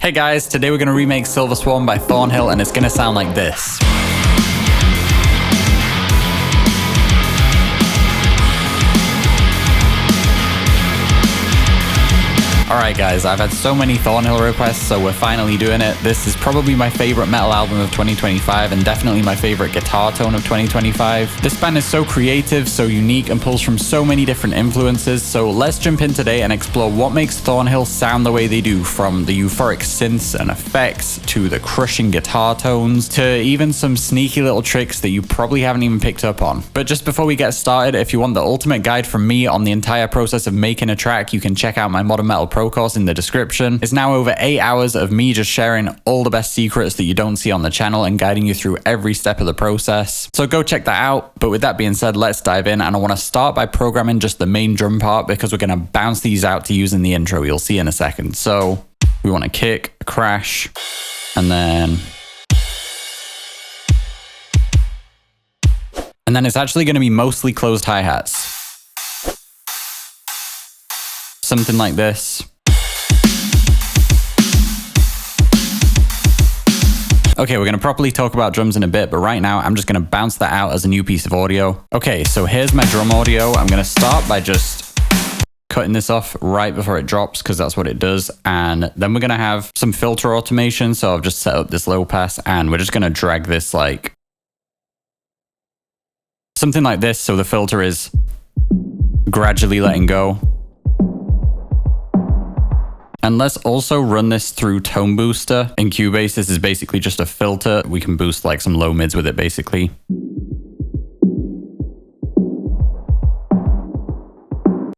Hey guys, today we're going to remake Silver Swan by Thornhill and it's going to sound like this. Alright guys, I've had so many Thornhill requests, so we're finally doing it. This is probably my favorite metal album of 2025 and definitely my favorite guitar tone of 2025. This band is so creative, so unique, and pulls from so many different influences, so let's jump in today and explore what makes Thornhill sound the way they do, from the euphoric synths and effects, to the crushing guitar tones, to even some sneaky little tricks that you probably haven't even picked up on. But just before we get started, if you want the ultimate guide from me on the entire process of making a track, you can check out my Modern Metal Pro course in the description. It's now over 8 hours of me just sharing all the best secrets that you don't see on the channel and guiding you through every step of the process. So go check that out. But with that being said, let's dive in, and I want to start by programming just the main drum part because we're going to bounce these out to use in the intro. You'll see in a second. So we want a kick, a crash, and then it's actually going to be mostly closed hi-hats. Something like this. Okay, we're going to properly talk about drums in a bit, but right now I'm just going to bounce that out as a new piece of audio. Okay, so here's my drum audio. I'm going to start by just cutting this off right before it drops because that's what it does. And then we're going to have some filter automation. So I've just set up this low pass and we're just going to drag this like something like this. So the filter is gradually letting go. And let's also run this through Tone Booster. In Cubase, this is basically just a filter. We can boost like some low mids with it basically.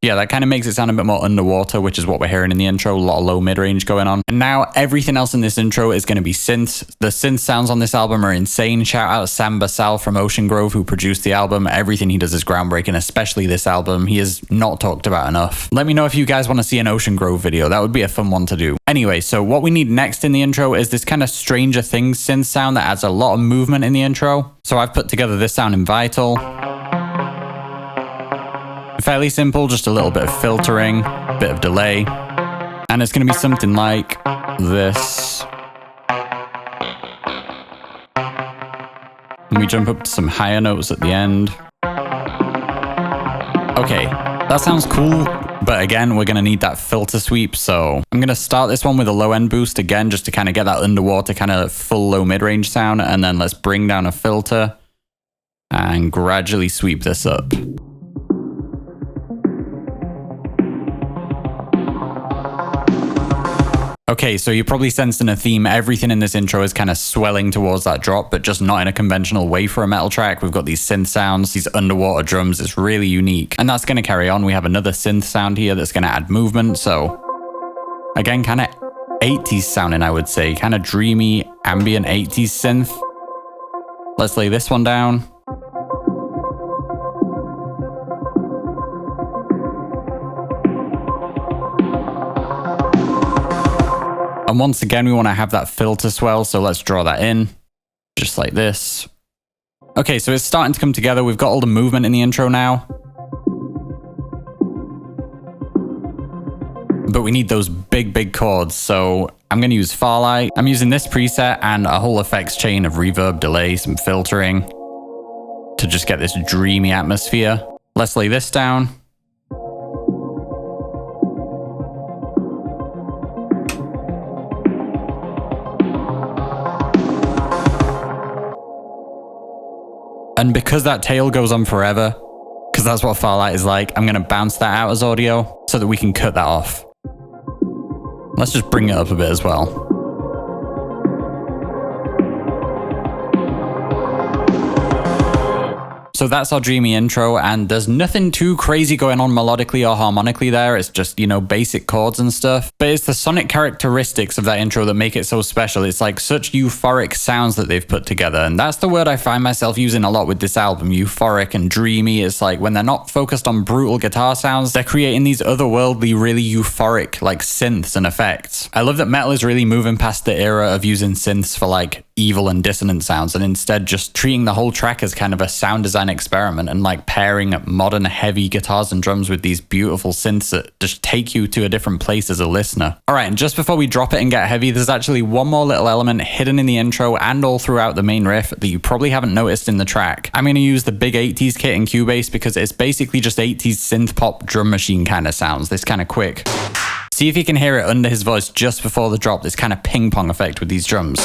Yeah, that kind of makes it sound a bit more underwater, which is what we're hearing in the intro. A lot of low mid-range going on. And now everything else in this intro is going to be synths. The synth sounds on this album are insane. Shout out Sam Basal from Ocean Grove who produced the album. Everything he does is groundbreaking, especially this album. He is not talked about enough. Let me know if you guys want to see an Ocean Grove video. That would be a fun one to do. Anyway, so what we need next in the intro is this kind of Stranger Things synth sound that adds a lot of movement in the intro. So I've put together this sound in Vital. Fairly simple, just a little bit of filtering, a bit of delay, and it's going to be something like this. And we jump up to some higher notes at the end. Okay, that sounds cool, but again, we're going to need that filter sweep, so I'm going to start this one with a low end boost again, just to kind of get that underwater kind of full low mid-range sound, and then let's bring down a filter and gradually sweep this up. Okay, so you're probably sensing a theme. Everything in this intro is kind of swelling towards that drop, but just not in a conventional way for a metal track. We've got these synth sounds, these underwater drums. It's really unique. And that's going to carry on. We have another synth sound here that's going to add movement. So again, kind of 80s sounding, I would say. Kind of dreamy, ambient 80s synth. Let's lay this one down. And once again, we want to have that filter swell, so let's draw that in, just like this. Okay, so it's starting to come together. We've got all the movement in the intro now. But we need those big chords, so I'm going to use Farlight. I'm using this preset and a whole effects chain of reverb, delay, some filtering to just get this dreamy atmosphere. Let's lay this down. And because that tail goes on forever, because that's what Farlight is like, I'm going to bounce that out as audio so that we can cut that off. Let's just bring it up a bit as well. So that's our dreamy intro, and there's nothing too crazy going on melodically or harmonically there. It's just, you know, basic chords and stuff. But it's the sonic characteristics of that intro that make it so special. It's like such euphoric sounds that they've put together. And that's the word I find myself using a lot with this album, euphoric and dreamy. It's like when they're not focused on brutal guitar sounds, they're creating these otherworldly, really euphoric like synths and effects. I love that metal is really moving past the era of using synths for like evil and dissonant sounds, and instead just treating the whole track as kind of a sound design experiment and like pairing modern heavy guitars and drums with these beautiful synths that just take you to a different place as a listener. All right, and just before we drop it and get heavy, there's actually one more little element hidden in the intro and all throughout the main riff that you probably haven't noticed in the track. I'm going to use the big 80s kit in Cubase because it's basically just 80s synth pop drum machine kind of sounds, this kind of quick. See if you can hear it under his voice just before the drop, this kind of ping pong effect with these drums.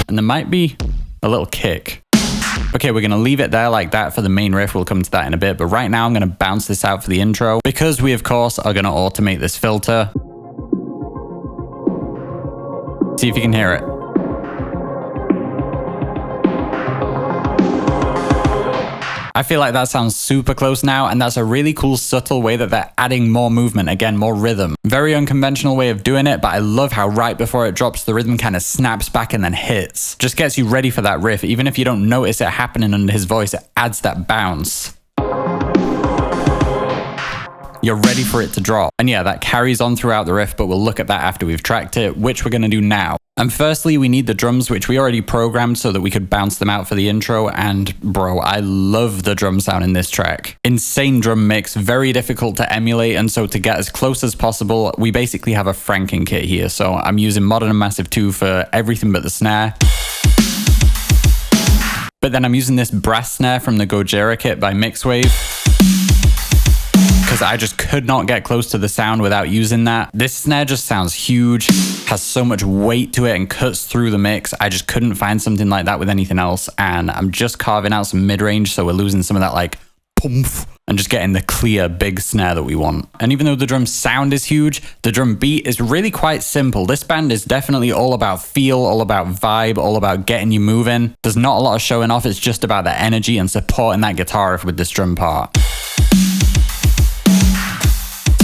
And there might be a little kick. Okay, we're going to leave it there like that for the main riff. We'll come to that in a bit. But right now I'm going to bounce this out for the intro because we, of course, are going to automate this filter. See if you can hear it. I feel like that sounds super close now, and that's a really cool subtle way that they're adding more movement, again, more rhythm. Very unconventional way of doing it, but I love how right before it drops, the rhythm kind of snaps back and then hits. Just gets you ready for that riff. Even if you don't notice it happening under his voice, it adds that bounce. You're ready for it to drop. And yeah, that carries on throughout the riff, but we'll look at that after we've tracked it, which we're going to do now. And firstly, we need the drums, which we already programmed so that we could bounce them out for the intro. And bro, I love the drum sound in this track. Insane drum mix, very difficult to emulate. And so to get as close as possible, we basically have a Franken kit here. So I'm using Modern and Massive 2 for everything but the snare. But then I'm using this brass snare from the Gojira kit by Mixwave, because I just could not get close to the sound without using that. This snare just sounds huge, has so much weight to it and cuts through the mix. I just couldn't find something like that with anything else. And I'm just carving out some mid-range, so we're losing some of that like poof and just getting the clear big snare that we want. And even though the drum sound is huge, the drum beat is really quite simple. This band is definitely all about feel, all about vibe, all about getting you moving. There's not a lot of showing off. It's just about the energy and supporting that guitar riff with this drum part.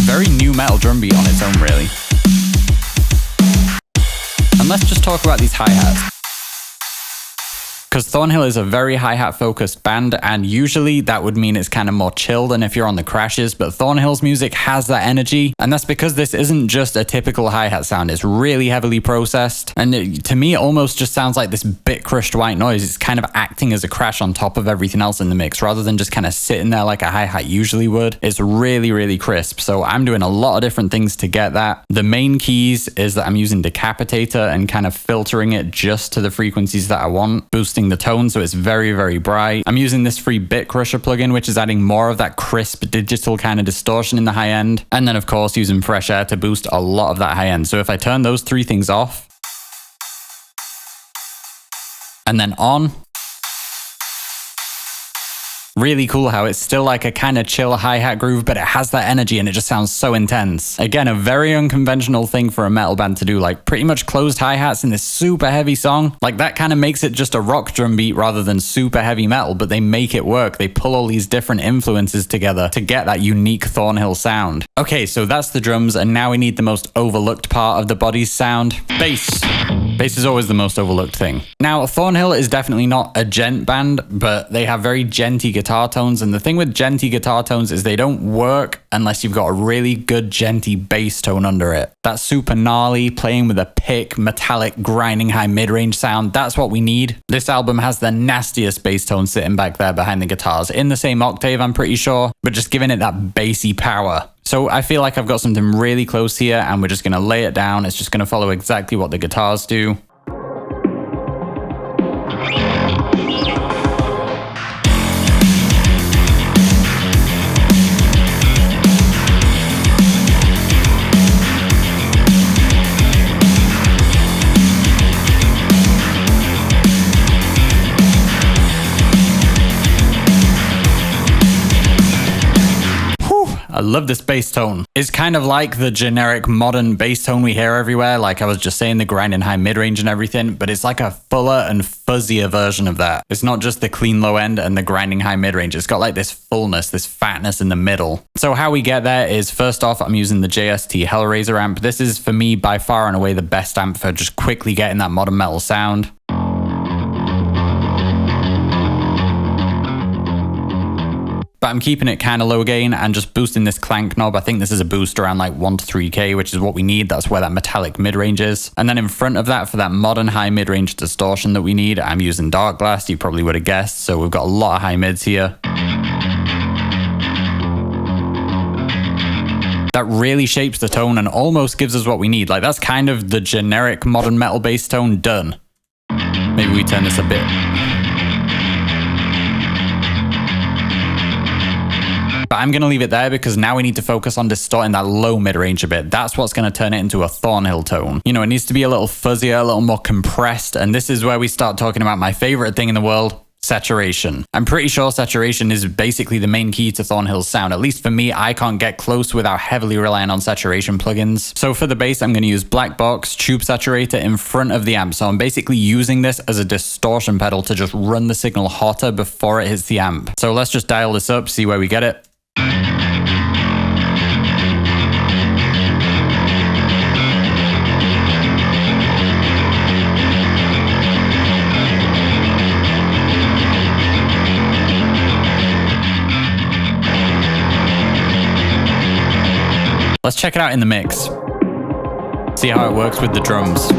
Very new metal drum beat on its own, really. And let's just talk about these hi-hats. Because Thornhill is a very hi-hat focused band, and usually that would mean it's kind of more chill than if you're on the crashes, but Thornhill's music has that energy, and that's because this isn't just a typical hi-hat sound. It's really heavily processed, and to me it almost just sounds like this bit crushed white noise. It's kind of acting as a crash on top of everything else in the mix, rather than just kind of sitting there like a hi-hat usually would. It's really, really crisp, so I'm doing a lot of different things to get that. The main keys is that I'm using Decapitator and kind of filtering it just to the frequencies that I want, boosting the tone so it's very, very bright. I'm using this free Bit Crusher plugin, which is adding more of that crisp digital kind of distortion in the high end. And then of course using Fresh Air to boost a lot of that high end. So if I turn those three things off and then on, really cool how it's still like a kind of chill hi-hat groove, but it has that energy and it just sounds so intense. Again, a very unconventional thing for a metal band to do, like pretty much closed hi-hats in this super heavy song. Like that kind of makes it just a rock drum beat rather than super heavy metal, but they make it work. They pull all these different influences together to get that unique Thornhill sound. Okay, so that's the drums, and now we need the most overlooked part of the body's sound, bass. Bass is always the most overlooked thing. Now, Thornhill is definitely not a gent band, but they have very genty guitar tones, and the thing with genty guitar tones is they don't work unless you've got a really good genty bass tone under it. That's super gnarly, playing with a pick, metallic, grinding high mid-range sound. That's what we need. This album has the nastiest bass tone sitting back there behind the guitars, in the same octave, I'm pretty sure, but just giving it that bassy power. So I feel like I've got something really close here, and we're just going to lay it down. It's just going to follow exactly what the guitars do. I love this bass tone. It's kind of like the generic modern bass tone we hear everywhere, like I was just saying, the grinding high mid-range and everything, but it's like a fuller and fuzzier version of that. It's not just the clean low end and the grinding high mid-range. It's got like this fullness, this fatness in the middle. So how we get there is, first off, I'm using the JST Hellraiser amp. This is, for me, by far and away the best amp for just quickly getting that modern metal sound. But but I'm keeping it kind of low gain and just boosting this clank knob. I think this is a boost around like 1 to 3K, which is what we need. That's where that metallic mid-range is. And then in front of that, for that modern high mid-range distortion that we need, I'm using dark glass. You probably would have guessed. So we've got a lot of high mids here. That really shapes the tone and almost gives us what we need. Like, that's kind of the generic modern metal bass tone done. Maybe we turn this a bit. But I'm going to leave it there because now we need to focus on distorting that low mid-range a bit. That's what's going to turn it into a Thornhill tone. You know, it needs to be a little fuzzier, a little more compressed. And this is where we start talking about my favorite thing in the world, saturation. I'm pretty sure saturation is basically the main key to Thornhill's sound. At least for me, I can't get close without heavily relying on saturation plugins. So for the bass, I'm going to use Black Box Tube Saturator in front of the amp. So I'm basically using this as a distortion pedal to just run the signal hotter before it hits the amp. So let's just dial this up, see where we get it. Let's check it out in the mix. See how it works with the drums.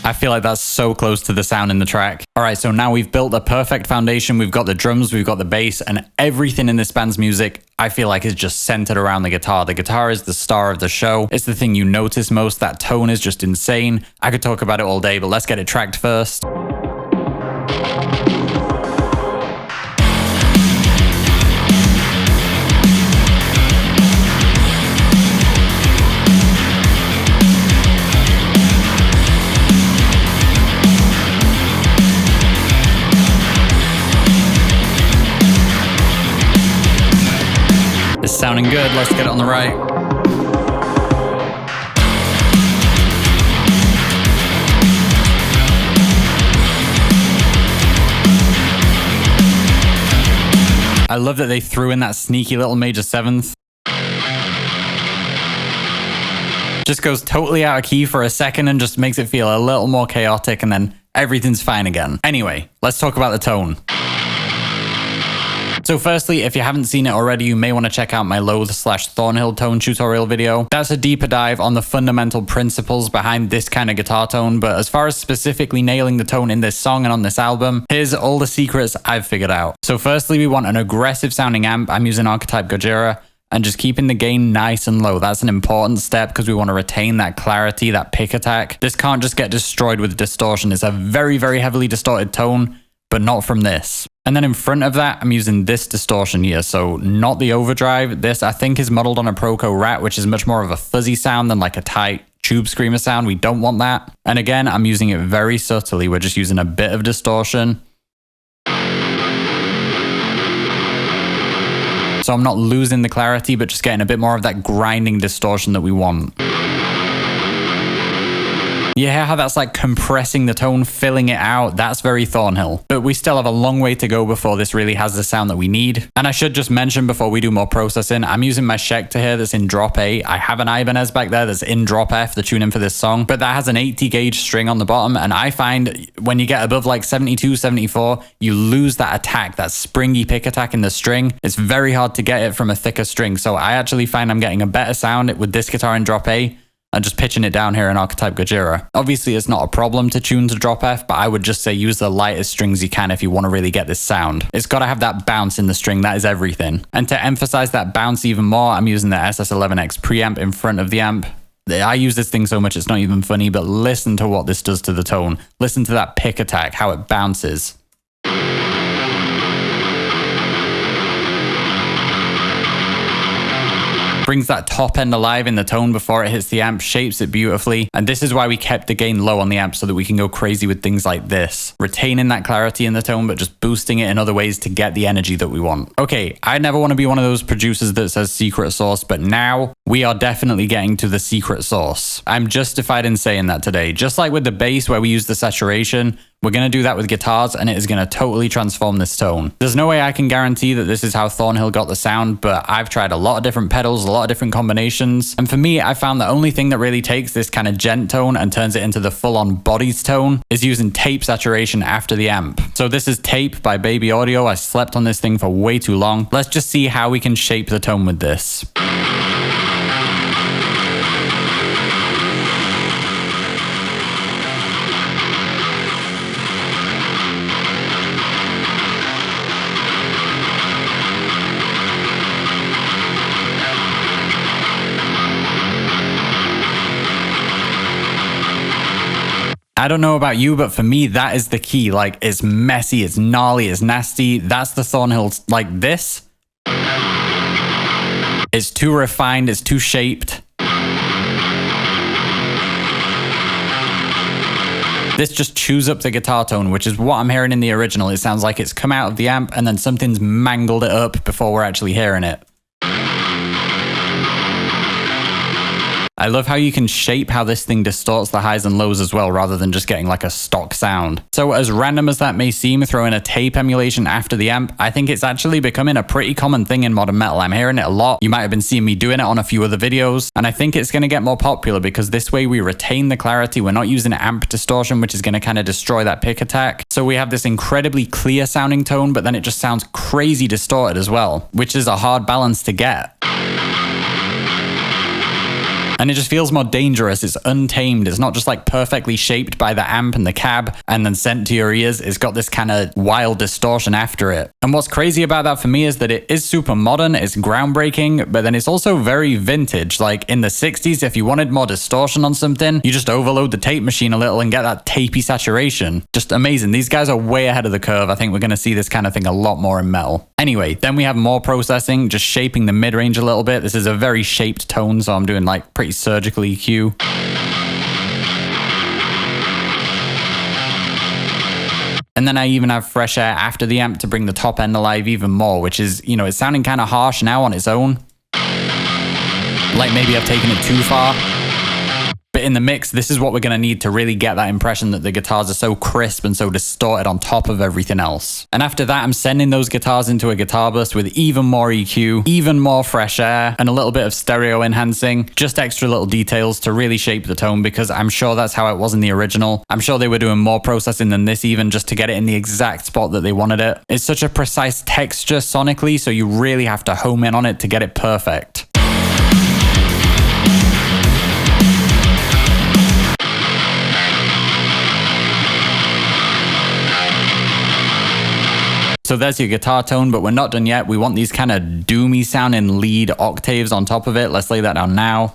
I feel like that's so close to the sound in the track. All right, so now we've built a perfect foundation. We've got the drums, we've got the bass, and everything in this band's music, I feel like, is just centered around the guitar. The guitar is the star of the show. It's the thing you notice most. That tone is just insane. I could talk about it all day, but let's get it tracked first. It's sounding good. Let's get it on the right. I love that they threw in that sneaky little major seventh. Just goes totally out of key for a second and just makes it feel a little more chaotic, and then everything's fine again. Anyway, let's talk about the tone. So firstly, if you haven't seen it already, you may want to check out my Loathe/Thornhill tone tutorial video. That's a deeper dive on the fundamental principles behind this kind of guitar tone, but as far as specifically nailing the tone in this song and on this album, here's all the secrets I've figured out. So firstly, we want an aggressive sounding amp. I'm using Archetype Gojira, and just keeping the gain nice and low. That's an important step because we want to retain that clarity, that pick attack. This can't just get destroyed with distortion. It's a very, very heavily distorted tone, but not from this. And then in front of that, I'm using this distortion here. So not the overdrive. This, I think, is modeled on a Proco Rat, which is much more of a fuzzy sound than like a tight tube screamer sound. We don't want that. And again, I'm using it very subtly. We're just using a bit of distortion. So I'm not losing the clarity, but just getting a bit more of that grinding distortion that we want. You hear how that's like compressing the tone, filling it out? That's very Thornhill. But we still have a long way to go before this really has the sound that we need. And I should just mention before we do more processing, I'm using my Schecter here that's in drop A. I have an Ibanez back there that's in drop F, the tune-in for this song, but that has an 80 gauge string on the bottom. And I find when you get above like 72, 74, you lose that attack, that springy pick attack in the string. It's very hard to get it from a thicker string. So I actually find I'm getting a better sound with this guitar in drop A and just pitching it down here in Archetype Gojira. Obviously, it's not a problem to tune to drop F, but I would just say use the lightest strings you can if you want to really get this sound. It's got to have that bounce in the string. That is everything. And to emphasize that bounce even more, I'm using the SS11X preamp in front of the amp. I use this thing so much it's not even funny, but listen to what this does to the tone. Listen to that pick attack, how it bounces. Brings that top end alive in the tone before it hits the amp, shapes it beautifully. And this is why we kept the gain low on the amp, so that we can go crazy with things like this. Retaining that clarity in the tone, but just boosting it in other ways to get the energy that we want. Okay, I never want to be one of those producers that says secret sauce, but now we are definitely getting to the secret sauce. I'm justified in saying that today. Just like with the bass where we use the saturation, we're going to do that with guitars and it is going to totally transform this tone. There's no way I can guarantee that this is how Thornhill got the sound, but I've tried a lot of different pedals, a lot of different combinations. And for me, I found the only thing that really takes this kind of gent tone and turns it into the full-on bodies tone is using tape saturation after the amp. So this is Tape by Baby Audio. I slept on this thing for way too long. Let's just see how we can shape the tone with this. I don't know about you, but for me, that is the key. Like, it's messy, it's gnarly, it's nasty. That's the Thornhill. Like this, it's too refined, it's too shaped. This just chews up the guitar tone, which is what I'm hearing in the original. It sounds like it's come out of the amp and then something's mangled it up before we're actually hearing it. I love how you can shape how this thing distorts the highs and lows as well, rather than just getting like a stock sound. So as random as that may seem, throwing a tape emulation after the amp, I think it's actually becoming a pretty common thing in modern metal. I'm hearing it a lot. You might have been seeing me doing it on a few other videos, and I think it's going to get more popular because this way we retain the clarity. We're not using amp distortion, which is going to kind of destroy that pick attack. So we have this incredibly clear sounding tone, but then it just sounds crazy distorted as well, which is a hard balance to get. And it just feels more dangerous. It's untamed. It's not just like perfectly shaped by the amp and the cab and then sent to your ears. It's got this kind of wild distortion after it. And what's crazy about that for me is that it is super modern. It's groundbreaking, but then it's also very vintage. Like in the 60s, if you wanted more distortion on something, you just overload the tape machine a little and get that tapey saturation. Just amazing. These guys are way ahead of the curve. I think we're going to see this kind of thing a lot more in metal. Anyway, then we have more processing, just shaping the mid-range a little bit. This is a very shaped tone, so I'm doing like pretty surgical EQ. And then I even have fresh air after the amp to bring the top end alive even more, which is, you know, it's sounding kind of harsh now on its own. Like maybe I've taken it too far. But in the mix, this is what we're going to need to really get that impression that the guitars are so crisp and so distorted on top of everything else. And after that, I'm sending those guitars into a guitar bus with even more EQ, even more fresh air, and a little bit of stereo enhancing, just extra little details to really shape the tone, because I'm sure that's how it was in the original. I'm sure they were doing more processing than this even, just to get it in the exact spot that they wanted it. It's such a precise texture sonically, so you really have to home in on it to get it perfect. So there's your guitar tone, but we're not done yet. We want these kind of doomy sounding lead octaves on top of it. Let's lay that down now.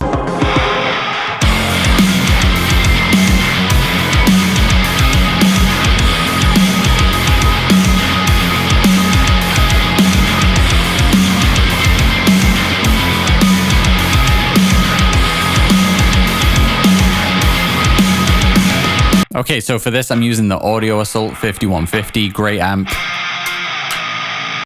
Okay, so for this, I'm using the Audio Assault 5150, great amp.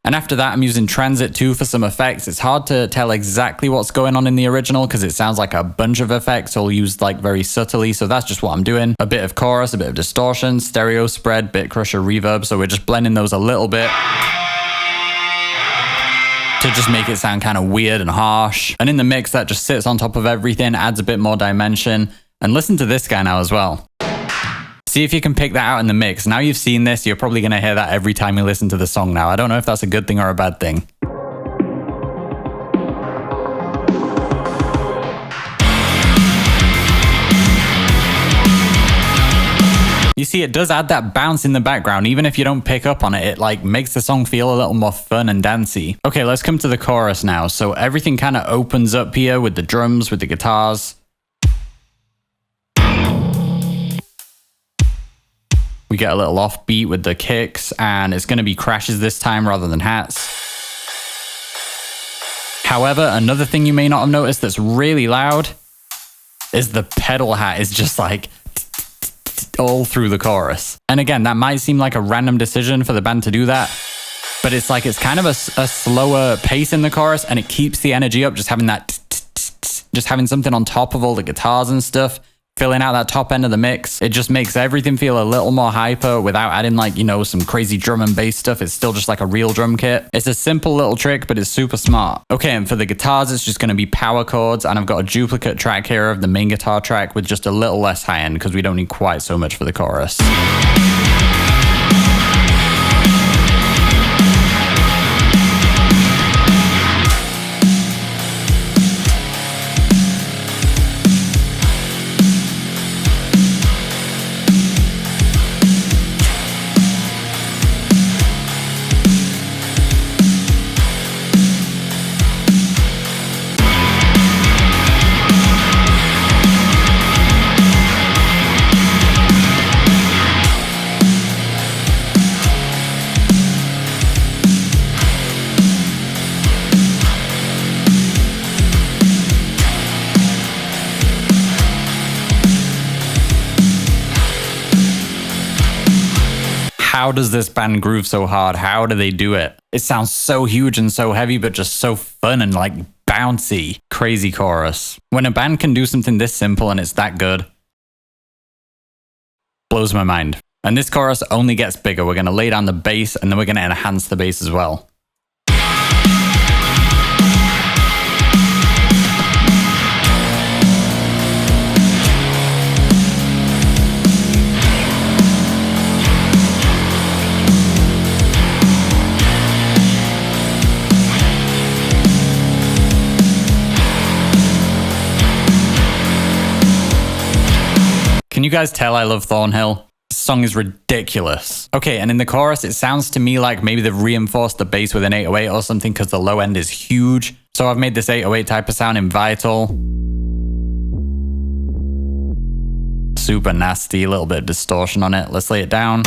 And after that, I'm using Transit 2 for some effects. It's hard to tell exactly what's going on in the original because it sounds like a bunch of effects all used like very subtly. So that's just what I'm doing. A bit of chorus, a bit of distortion, stereo spread, bit crusher, reverb. So we're just blending those a little bit to just make it sound kind of weird and harsh. And in the mix, that just sits on top of everything, adds a bit more dimension. And listen to this guy now as well. See if you can pick that out in the mix. Now you've seen this, you're probably going to hear that every time you listen to the song now. I don't know if that's a good thing or a bad thing. You see, it does add that bounce in the background. Even if you don't pick up on it, it like makes the song feel a little more fun and dancey. Okay, let's come to the chorus now. So everything kind of opens up here with the drums, with the guitars. We get a little offbeat with the kicks, and it's going to be crashes this time rather than hats. However, another thing you may not have noticed that's really loud is the pedal hat is just like all through the chorus. And again, that might seem like a random decision for the band to do that, but it's like it's kind of a slower pace in the chorus, and it keeps the energy up just having that Just having something on top of all the guitars and stuff, filling out that top end of the mix, it just makes everything feel a little more hyper without adding like, you know, some crazy drum and bass stuff. It's still just like a real drum kit. It's a simple little trick, but it's super smart. Okay, and for the guitars, it's just going to be power chords, and I've got a duplicate track here of the main guitar track with just a little less high end because we don't need quite so much for the chorus. How does this band groove so hard? How do they do it? It sounds so huge and so heavy, but just so fun and like bouncy. Crazy chorus. When a band can do something this simple and it's that good, blows my mind. And this chorus only gets bigger. We're going to lay down the bass and then we're going to enhance the bass as well. Can you guys tell I love Thornhill? This song is ridiculous. Okay, and in the chorus, it sounds to me like maybe they've reinforced the bass with an 808 or something because the low end is huge. So I've made this 808 type of sound in Vital. Super nasty, a little bit of distortion on it. Let's lay it down.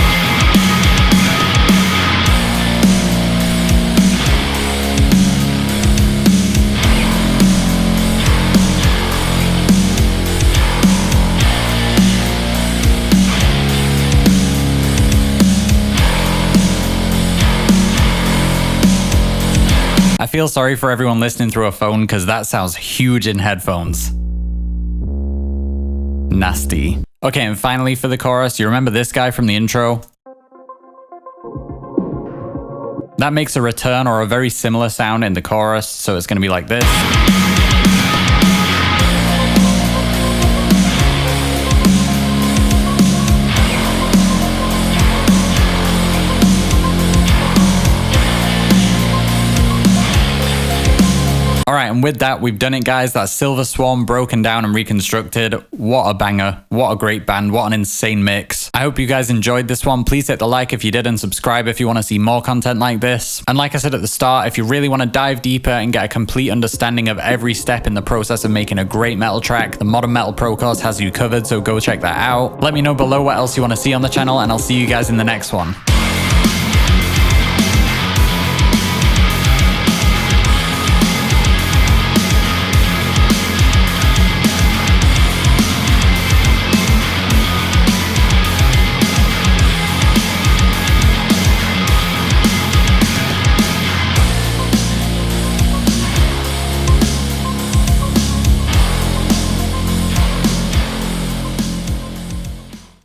I feel sorry for everyone listening through a phone because that sounds huge in headphones. Nasty. Okay, and finally for the chorus, you remember this guy from the intro? That makes a return or a very similar sound in the chorus, so it's going to be like this. Alright, and with that, we've done it, guys. That's Silver Swan broken down and reconstructed. What a banger. What a great band. What an insane mix. I hope you guys enjoyed this one. Please hit the like if you did and subscribe if you want to see more content like this. And like I said at the start, if you really want to dive deeper and get a complete understanding of every step in the process of making a great metal track, the Modern Metal Pro course has you covered, so go check that out. Let me know below what else you want to see on the channel, and I'll see you guys in the next one.